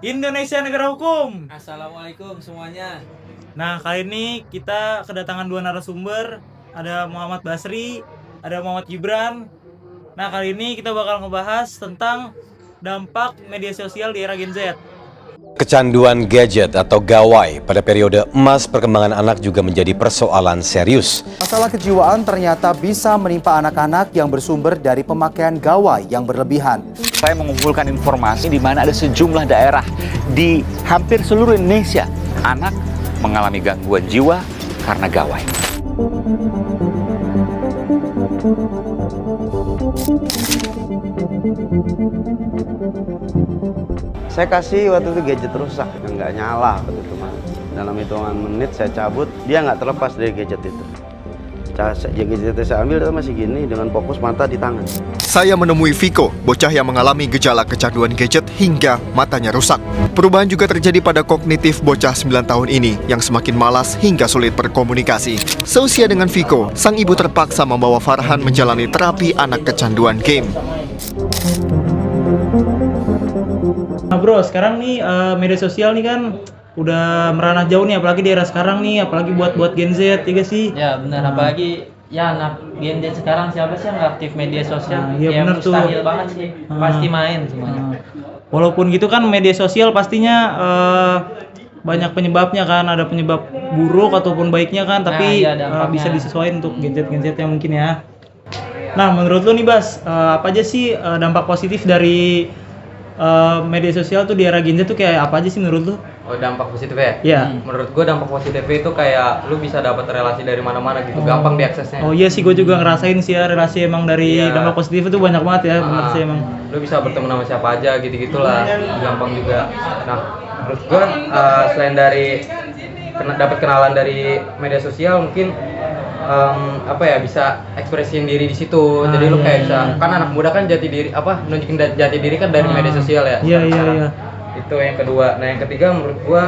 Indonesia negara hukum. Assalamualaikum semuanya. Nah, kali ini kita kedatangan dua narasumber. Ada Muhammad Basri, ada Muhammad Gibran. Nah, kali ini kita bakal ngebahas tentang dampak media sosial di era Gen Z. Kecanduan gadget atau gawai pada periode emas perkembangan anak juga menjadi persoalan serius. Masalah kejiwaan ternyata bisa menimpa anak-anak yang bersumber dari pemakaian gawai yang berlebihan. Saya mengumpulkan informasi di mana ada sejumlah daerah di hampir seluruh Indonesia anak mengalami gangguan jiwa karena gawai. Saya kasih waktu itu gadget rusak, nggak nyala waktu itu mas. Dalam hitungan menit saya cabut, dia nggak terlepas dari gadget itu. Gadget itu saya ambil, dia masih gini dengan fokus mata di tangan. Saya menemui Viko, bocah yang mengalami gejala kecanduan gadget hingga matanya rusak. Perubahan juga terjadi pada kognitif bocah 9 tahun ini yang semakin malas hingga sulit berkomunikasi. Seusia dengan Viko, sang ibu terpaksa membawa Farhan menjalani terapi anak kecanduan game. Nah bro, sekarang nih media sosial nih kan udah meranah jauh nih, apalagi di era sekarang nih, apalagi buat Gen Z, ya gak sih? Ya benar, apalagi ya anak Gen Z sekarang siapa sih yang nggak aktif media sosial? Iya benar tuh. Mustahil banget sih, pasti main semuanya. Walaupun gitu kan media sosial pastinya banyak penyebabnya kan, ada penyebab buruk ataupun baiknya kan, tapi iya, dampaknya. bisa disesuaikan untuk Gen Z yang mungkin ya. Nah menurut lu nih Bas, apa aja sih dampak positif dari media sosial tuh di era Gen Z tuh kayak apa aja sih menurut lu? Oh, dampak positif ya? Iya. Menurut gue dampak positifnya itu kayak lu bisa dapat relasi dari mana-mana gitu, gampang diaksesnya. Oh iya sih, gue juga ngerasain sih ya, relasi emang dari Iya. dampak positif itu banyak banget ya, bener sih emang. Lu bisa bertemu sama siapa aja gitu-gitulah, gampang juga. Nah, menurut gue selain dari dapat kenalan dari media sosial, mungkin bisa ekspresiin diri di situ. Jadi lu kayak bisa, kan anak muda kan nunjukin jati diri kan dari media sosial ya. Iya. Itu yang kedua. Nah, yang ketiga menurut gua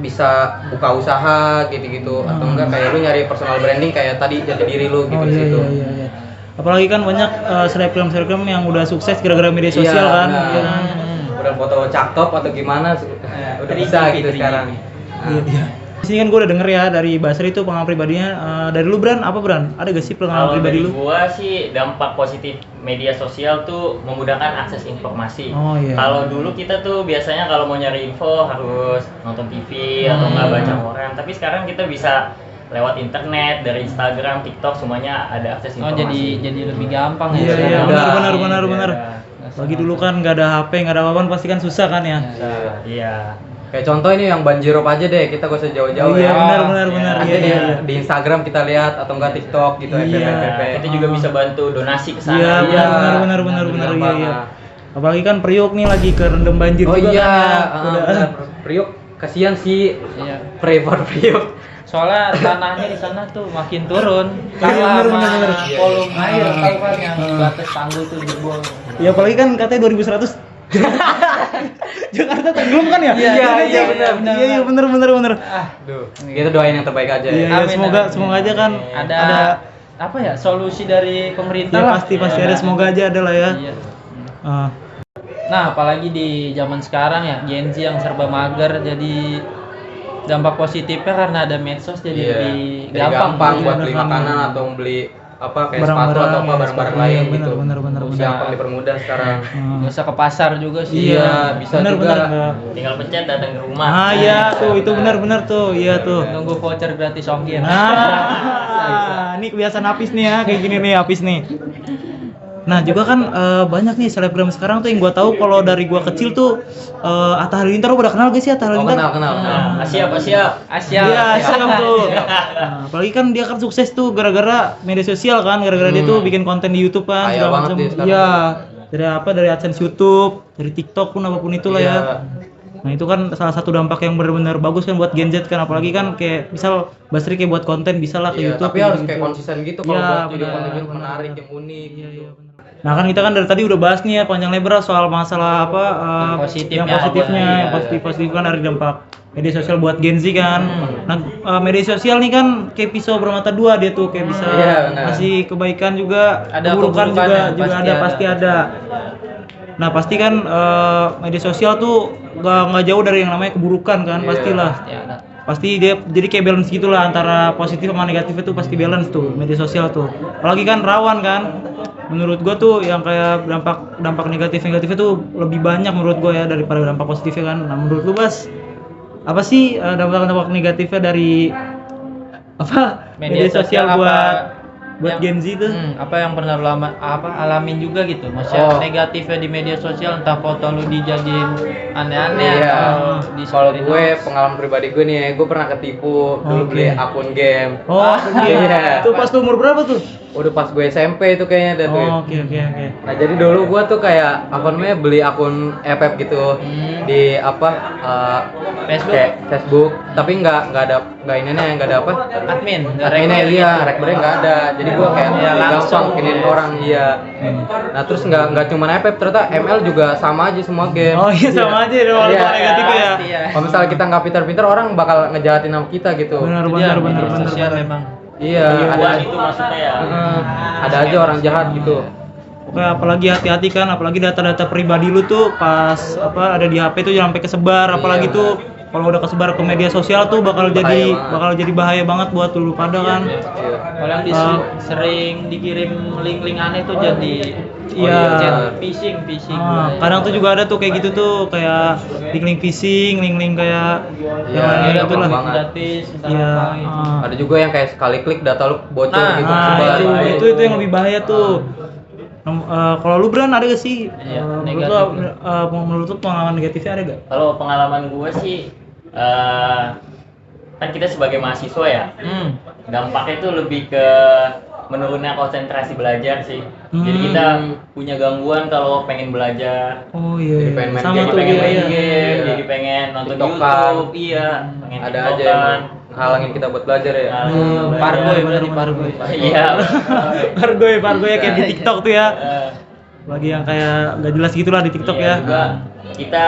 bisa buka usaha gitu-gitu atau enggak kayak lu nyari personal branding kayak tadi jati diri lu gitu di situ. Iya. Apalagi kan banyak selebgram yang udah sukses gara-gara media sosial kan. Iya kan. Udah foto cakep atau gimana udah bisa gitu sekarang. Iya. Di sini kan gue udah denger ya dari Basri itu pengalaman pribadinya. Dari lu Bran, apa Bran? Ada gak sih pengalaman pribadi lu? Kalau dari gua sih dampak positif media sosial tuh memudahkan akses informasi. Oh iya. Kalau dulu kita tuh biasanya kalau mau nyari info harus nonton TV atau nggak baca koran. Tapi sekarang kita bisa lewat internet, dari Instagram, TikTok, semuanya ada akses Oh informasi. jadi lebih gampang ya. Iya, sekarang. benar. Bagi dulu kan nggak ada HP, nggak ada apa-apa, pasti kan susah kan ya. Iya. Kayak contoh ini yang banjirop aja deh, kita gak usah jauh-jauh Iya, ya. benar. Nanti Iya. di Instagram kita lihat atau enggak TikTok gitu, FYP. Kita juga bisa bantu donasi ke sana. Iya, benar. Iya. Apalagi kan Priok nih lagi kerendam banjir Oh juga iya, kan ya. benar. Priok kasihan sih. Iya. Pray for Priok. Soalnya tanahnya di sana tuh makin turun. Iya, benar. Volume air tahu kan yang batas tanggul tuh jebol. Ya apalagi kan katanya 2100 Jakarta tenggelam kan ya? Iya, benar. Iya, benar. Duh, kita doain yang terbaik aja. Iya, Amin, semoga aja kan Ada apa ya solusi dari pemerintah ya lah. pasti ada, semoga aja ada lah ya. Iya. Ah. Nah, apalagi di zaman sekarang ya, Gen Z yang serba mager, jadi dampak positifnya karena ada medsos jadi lebih gampang buat beli makanan atau beli kayak sepatu Barang-barang, atau barang-barang lain gitu. Benar. Gampang dipermudah sekarang. nggak usah ke pasar juga sih. Iya, bisa juga. Benar. Tinggal pencet datang ke rumah. Iya tuh, itu benar tuh. Iya tuh. Nunggu voucher gratis ongkir. Ini kebiasaan Apis nih ya, kayak gini nih Apis nih. Nah juga kan banyak nih selebgram sekarang tuh yang gua tahu kalau dari gua kecil tuh Atta Halilintar, lo pada kenal gak sih Atta Halilintar? Kenal. Siap. Iya, siap tuh. Nah, apalagi kan dia kan sukses tuh gara-gara media sosial kan, gara-gara dia tuh bikin konten di YouTube kan, Kaya segala banget macam. dia sekarang. Iya. Dari AdSense YouTube, dari TikTok pun apapun itulah ya. Nah itu kan salah satu dampak yang benar-benar bagus kan buat Gen Z kan, apalagi kan kayak misal Basri kayak buat konten bisa lah ke YouTube. Tapi harus kayak konsisten gitu kalau buat video konten yang menarik, yang unik. Iya, benar. Nah kan kita kan dari tadi udah bahas nih ya panjang lebar soal masalah yang positif kan dari dampak media sosial buat Gen Z kan. Nah media sosial nih kan kayak pisau bermata dua, dia tuh kayak bisa ngasih kebaikan juga, Ada keburukan juga ada, pasti ada. Nah pasti kan media sosial tuh nggak jauh dari yang namanya keburukan kan, pastilah. Pasti dia jadi kayak balance gitulah antara positif sama negatif itu pasti balance tuh media sosial tuh. Apalagi kan rawan kan. Menurut gua tuh yang kayak dampak negatifnya tuh lebih banyak menurut gua ya daripada dampak positifnya kan. Nah menurut lu Bas, apa sih dampak negatifnya dari media sosial buat Gen Z tuh? Apa yang pernah lu alamin juga gitu, maksudnya negatifnya di media sosial, entah foto lu dijadiin aneh-aneh atau Kalau gue pengalaman pribadi gue nih, gue pernah ketipu dulu beli akun game. Oh iya. Itu pas tuh umur berapa tuh? Udah pas gue SMP itu kayaknya tuh. Oke. Nah jadi dulu gue tuh kayak beli akun FF gitu di Facebook, tapi nggak ada admin, rekbernya nggak ada. Jadi gue kayak gampang kinin orang Nah terus nggak cuma FF, ternyata ML juga sama aja semua game. Oh iya sama aja dong negatif ya. Kalau misalnya kita nggak pintar-pintar, orang bakal ngejahatin sama kita gitu. Benar. sosial memang. Iya, ada itu maksudnya ya. Ada aja orang jahat gitu. Oke, apalagi hati-hati kan, apalagi data-data pribadi lu tuh pas ada di HP tuh jangan sampai kesebar, apalagi tuh kalau udah kesebar ke media sosial tuh bakal jadi bahaya banget buat lu pada kan. Kalau yang sering dikirim link-link aneh tuh jadi phishing. Kadang tuh juga ada tuh kayak gitu tuh, kayak link phishing, link kayak yang lain gitu lah. Gratis, Ada juga yang kayak sekali klik data lu bocor gitu. Itu yang lebih bahaya tuh. Kalau lu Bran ada gak sih? Menurut lu pengalaman negatifnya ada gak? Kalau pengalaman gue sih kan kita sebagai mahasiswa ya, dampaknya itu lebih ke menurunnya konsentrasi belajar sih. Jadi kita punya gangguan kalau pengen belajar. Oh iya. Jadi pengen main Sama game, tuh pengen main game, jadi pengen nonton TikTokan. YouTube, pengen Ada aja yang halangin kita buat belajar ya. Pargoy. Iya. Pargoy ya kayak di TikTok tuh ya. Lagi yang kayak gak jelas gitulah di TikTok ya. Juga kita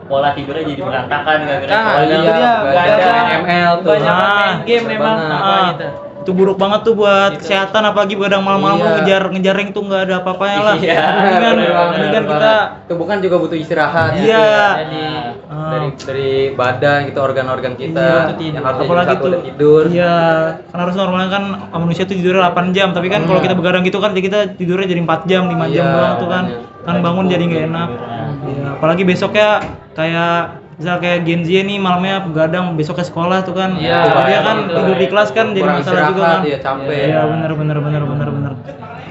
pola tidurnya jadi berantakan gara-gara Gak ada ML tuh. banyak main game memang gitu. Itu buruk banget tuh buat kesehatan, apalagi kadang malam-malam lu ngejar-ngejaring tuh nggak ada apa-apanya lah. Mendingan kita itu bukan juga butuh istirahat. Iya. Dari badan gitu, organ-organ kita yang harus apalagi tuh tidur. Iya, kan harus normalnya kan manusia tuh tidurnya 8 jam, tapi kan kalau kita begadang gitu kan kita tidurnya jadi 4 jam, 5 jam doang tuh kan. Kan bangun jadi nggak enak. Iya, apalagi besoknya kayak misal kayak Gen Z nih malamnya begadang, besoknya sekolah tuh kan. Iya, dia kan tidur di kelas kan jadi masalah juga kan. Iya, capek. Iya, benar.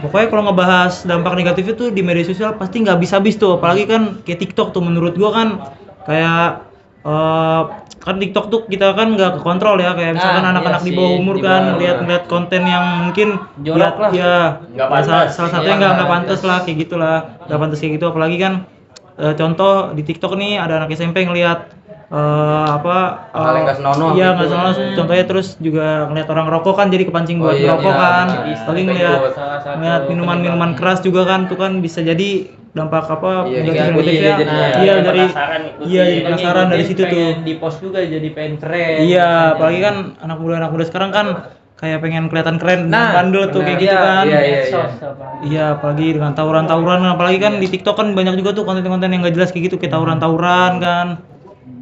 Pokoknya kalau ngebahas dampak negatif itu di media sosial pasti nggak habis-habis tuh, apalagi kan kayak TikTok tuh menurut gua kan kayak kan TikTok tuh kita kan nggak kekontrol ya, kayak misalkan anak-anak di bawah umur kan lihat konten yang mungkin jorok lah. Ya Nggak pantas. salah satunya nggak pantas lah kayak gitulah, nggak pantas kayak gitu. Apalagi kan contoh di TikTok nih ada anak SMP ngelihat hal yang nggak senonoh iya gitu. nggak senonoh contohnya, terus juga ngelihat orang rokok kan jadi kepancing buat rokok kan. Paling ngelihat minuman keras juga kan tuh kan bisa jadi dampak negatifnya. Jadi penasaran dari situ tuh. Di post juga jadi pengen keren. Iya, apalagi kan anak muda sekarang kan kayak pengen kelihatan keren, bandel tuh kayak gitu kan. Iya, apalagi dengan tawuran, apalagi kan di TikTok kan banyak juga tuh konten-konten yang nggak jelas kayak gitu, kayak tawuran kan.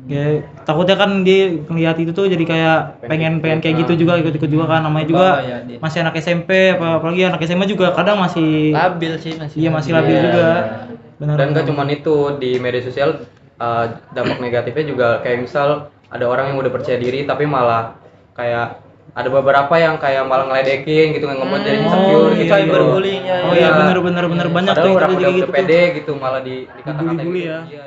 Ya, takutnya kan dia ngeliat itu tuh jadi kayak pengen kayak gitu juga, ikut juga kan, namanya juga masih anak SMP, apalagi anak SMA juga kadang masih labil sih, masih labil juga. Benar. Dan nggak cuma itu, di media sosial dampak negatifnya juga kayak misal ada orang yang udah percaya diri tapi malah kayak ada beberapa yang kayak malah ngeledekin gitu, ngebuat jadi insecure gitu. Cyberbullying ya. Oh iya, bener banyak tuh orang kayak udah gitu. pede gitu malah dikata-katain Dibully gitu. ya. Iya.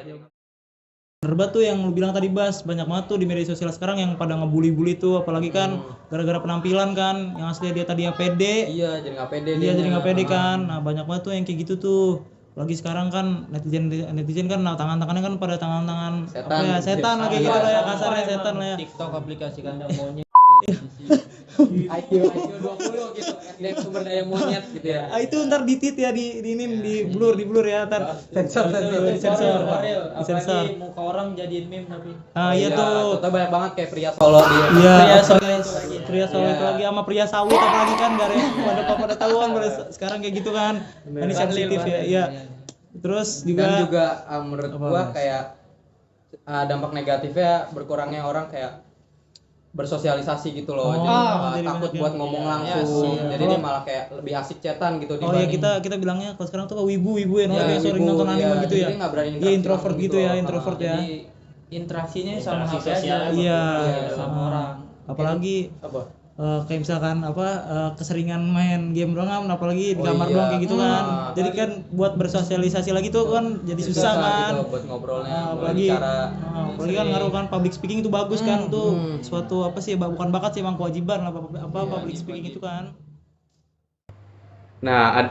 Bener banget tuh yang lu bilang tadi Bas, banyak banget tuh di media sosial sekarang yang pada ngebully tuh, apalagi kan gara-gara penampilan kan, yang aslinya dia tadinya pede. Iya, jadi nggak pede. Iya, jadi nggak pede kan. Nah, banyak banget tuh yang kayak gitu tuh. Lagi sekarang kan netizen kan tangan-tangannya kan pada tangan-tangan setan lah kayak gitu lah ya, kasarnya setan lah ya. TikTok aplikasi kandang monyet. IQ 20 gitu, SDM sumber daya monyet gitu ya. Itu ntar ditit ya di blur ya, ntar sensor. Apalagi muka orang jadiin meme tapi. Iya tuh. Ternyata banyak banget kayak pria solo dia. Iya, pria solo itu lagi sama pria sawit apalagi kan, pada tahu kan sekarang kayak gitu kan. Ini sensitif ya. Iya. Terus juga Dan juga menurut Apa, gua Mas? kayak dampak negatifnya berkurangnya orang kayak bersosialisasi gitu loh. Oh, Jadi jadi takut banyak buat yang- ngomong iya, langsung. iya. Jadi dia malah kayak lebih asik chatan gitu oh ya dibanding kita bilangnya kalau sekarang tuh wibu ya, Iya, kayak sering wibu, nonton iya. anime gitu Jadi ya. dia nggak berani Iya interaksi introvert langsung gitu gitu ya, loh. introvert ya. Jadi interaksinya sama Interaksi HP aja. sosialnya Iya, sama orang. apalagi Apa? kayak misalkan keseringan main game doang kan, apalagi di Oh kamar iya. doang kayak gitu kan. Ah, Jadi kan buat bersosialisasi lagi tuh kan jadi susah kan. gitu buat ngobrolnya, Apalagi bicara. apalagi kan ngaruh kan public speaking itu bagus kan tuh hmm. suatu apa sih bukan bakat sih emang kewajiban lah public speaking itu kan. Nah,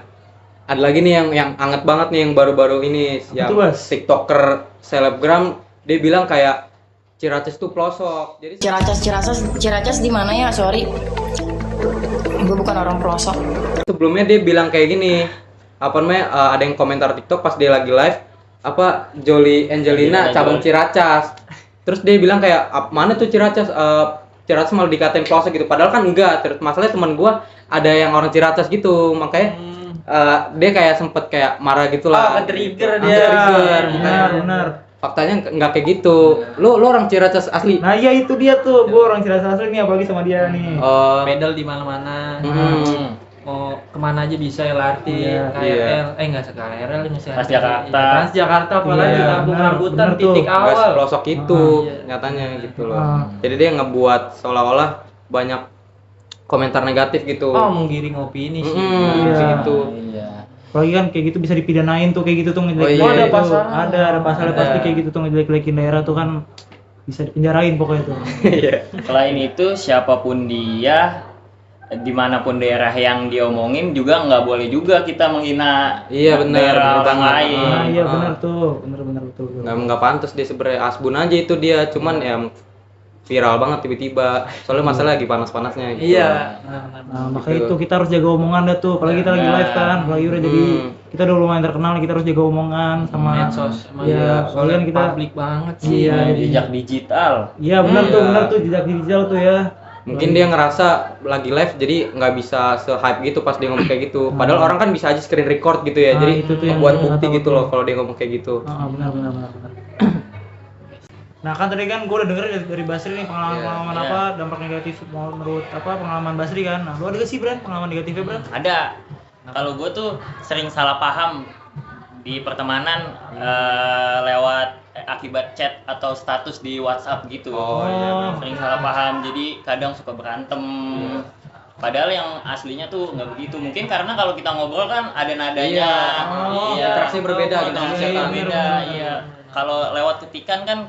ada lagi nih yang anget banget nih yang baru-baru ini yang tuh, Bas? TikToker selebgram dia bilang kayak Ciracas tuh pelosok. Jadi Ciracas di mana ya? Sorry, gue bukan orang pelosok. sebelumnya dia bilang kayak gini, apa namanya? Ada yang komentar TikTok pas dia lagi live, apa Jolie Angelina cabang Ciracas. Terus dia bilang kayak mana tuh Ciracas? Ciracas malah dikatain pelosok gitu. Padahal kan enggak. Terus masalahnya teman gua ada yang orang Ciracas gitu, makanya dia kayak sempet kayak marah gitu lah. Ke-trigger Gitu. dia. Ke-trigger. Benar. Faktanya nggak kayak gitu. Lu orang Ciracas asli. Nah iya itu dia tuh, gue orang Ciracas asli nih apalagi sama dia nih. Pedal di mana-mana. Mau kemana aja bisa LRT, Iya. KRL, enggak KRL ini Transjakarta. Transjakarta apalagi Iya, kampung benar, rambutan benar tuh. titik Nggak awal. pelosok itu Iya. nyatanya gitu loh. Ah. Jadi dia ngebuat seolah-olah banyak komentar negatif gitu. Oh, menggiring opini sih. Iya. Gitu. Iya. Apalagi kan kayak gitu bisa dipidanain tuh kayak gitu tuh Oh, iya, ngejelek-jelekin. ada pasalnya. Ada pasalnya Ada. pasti kayak gitu tuh ngejelek-jelekin daerah tuh kan bisa dipenjarain pokoknya tuh. Iya. Selain itu siapapun dia, dimanapun daerah yang diomongin juga nggak boleh juga kita menghina Iya, benar, daerah benar orang banget. lain. Nah, iya Ah. benar tuh, benar betul. Nggak pantas dia sebenarnya asbun aja itu dia, cuman ya viral banget tiba-tiba. Soalnya masalah lagi panas-panasnya gitu. Iya. Nah, makanya itu kita harus jaga omongan dah tuh, apalagi kita lagi live kan, apalagi udah jadi kita udah lumayan terkenal, kita harus jaga omongan sama Medsos emang Iya, ya, soalnya soalnya kita publik banget sih. Iya, Jejak digital. iya benar tuh jejak digital tuh ya. Mungkin dia ngerasa lagi live jadi nggak bisa se-hype gitu pas dia ngomong kayak gitu. Padahal orang kan bisa aja screen record gitu ya. Nah, Jadi itu tuh yang buat nggak bukti tahu gitu tuh. loh kalau dia ngomong kayak gitu. Benar. Nah kan tadi kan gue udah denger dari Basri nih pengalaman Iya. apa dampak negatif menurut apa pengalaman Basri kan. Nah lu ada gak sih Bran pengalaman negatifnya Bran? Ada. Kalau gue tuh sering salah paham di pertemanan lewat akibat chat atau status di WhatsApp gitu. Oh, iya. Sering salah paham, jadi kadang suka berantem. Padahal yang aslinya tuh nggak begitu. Mungkin karena kalau kita ngobrol kan ada nadanya. Iya. Interaksi berbeda gitu. Interaksi Iya, berbeda. Iya. Kalau lewat ketikan kan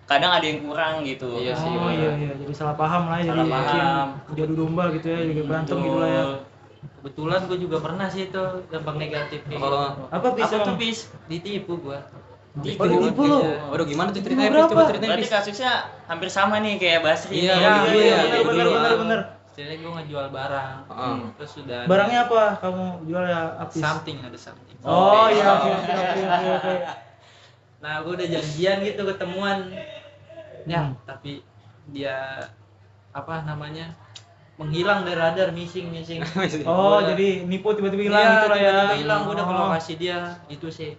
kadang ada yang kurang gitu. Iya sih. Oh iya jadi salah paham lah ya, Salah jadi paham. jadu domba gitu ya, juga berantem gitu lah ya. Kebetulan gue juga pernah sih itu dampak negatif kayak Oh. gitu. Apa bis Apa tuh emang? bis? Ditipu gua. Oh, ditipu lu? Waduh gimana tuh ceritanya? Berapa? Coba ceritain Berarti bis. kasusnya hampir sama nih kayak Basri. Iya, nih. iya, bener. Jadi gue ngejual barang. Heeh. Terus sudah Barangnya apa kamu jual ya Apis? ada something. Oh iya oke. Nah, gue udah janjian gitu ketemuan. Ya, Hmm. tapi dia apa namanya? Menghilang dari radar, missing. Oh Gua- jadi nipu tiba-tiba hilang Iya, gitu lah ya. tiba-tiba hilang, gue udah ke Oh. lokasi dia, itu sih.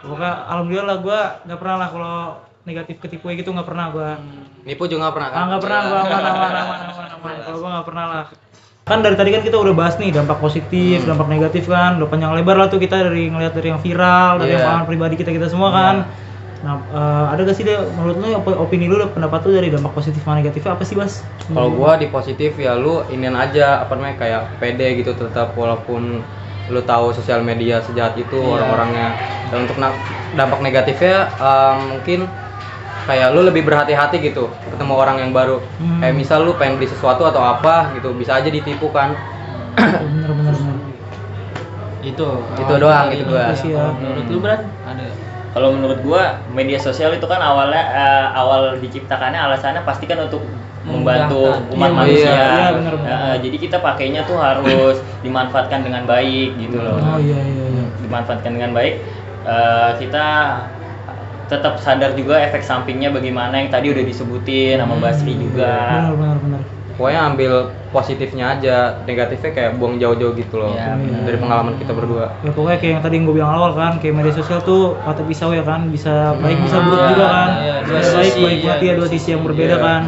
Pokoknya alhamdulillah gue nggak pernah lah kalau negatif ketipu gitu nggak pernah gue. Nipu juga nggak pernah kan? Nggak pernah gue aman. Kalau gue nggak pernah lah. Kan dari tadi kan kita udah bahas nih dampak positif, dampak negatif kan, udah panjang lebar lah tuh kita dari ngelihat dari yang viral, dari Iya. yang pengalaman pribadi kita semua kan. Nah, ada gak sih deh menurut lu opini lu pendapat lu dari dampak positif sama negatifnya apa sih Bas? Kalau gua di positif ya lu inian aja apa namanya kayak pede gitu tetap walaupun lu tahu sosial media sejahat itu orang-orangnya. Dan untuk dampak negatifnya mungkin kayak lu lebih berhati-hati gitu ketemu orang yang baru. Kayak misal lu pengen beli sesuatu atau apa gitu bisa aja ditipu kan. Bener. Itu doang gitu gua. Itu sih ya. Menurut lu Bran ada? Kalau menurut gua media sosial itu kan awalnya awal diciptakannya alasannya pasti kan untuk membantu Memudahkan. umat Iya, manusia. iya, benar. Jadi kita pakainya tuh harus dimanfaatkan dengan baik gitu loh. Oh iya. Dimanfaatkan dengan baik. Kita tetap sadar juga efek sampingnya bagaimana yang tadi udah disebutin sama Basri juga. Benar. pokoknya ambil positifnya aja, negatifnya kayak buang jauh-jauh gitu loh. Iya, benar. Dari pengalaman kita berdua. Ya pokoknya kayak yang tadi yang gue bilang awal kan, kayak media sosial tuh kata pisau ya kan, bisa baik bisa buruk juga kan. Iya, dua Bisa baik sisi, baik mati ya, dua sisi yang berbeda Iya, kan.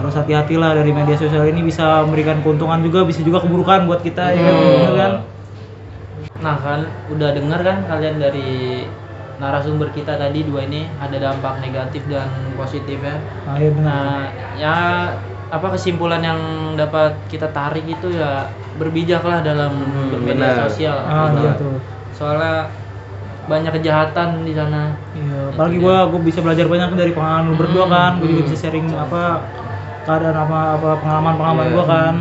Harus hati-hatilah dari media sosial ini, bisa memberikan keuntungan juga, bisa juga keburukan buat kita ya kan, bener kan? Nah kan udah dengar kan kalian dari narasumber kita tadi dua ini ada dampak negatif dan positif ya. Nah, iya benar. Nah ya apa kesimpulan yang dapat kita tarik itu ya berbijaklah dalam bermedia benar. sosial. Ah gitu. iya tuh. Soalnya banyak kejahatan di sana. Iya, apalagi gua bisa belajar banyak dari pengalaman lu berdua kan. Gua juga bisa sharing apa keadaan apa pengalaman gua kan.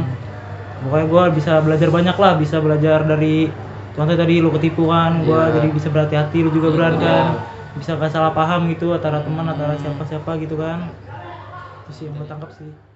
Pokoknya gua bisa belajar banyak lah, bisa belajar dari contoh tadi lu ketipu kan, gua jadi bisa berhati-hati, lu juga berani kan. Bisa gak salah paham gitu antara teman, antara siapa-siapa gitu kan. Itu sih yang gua tangkap sih.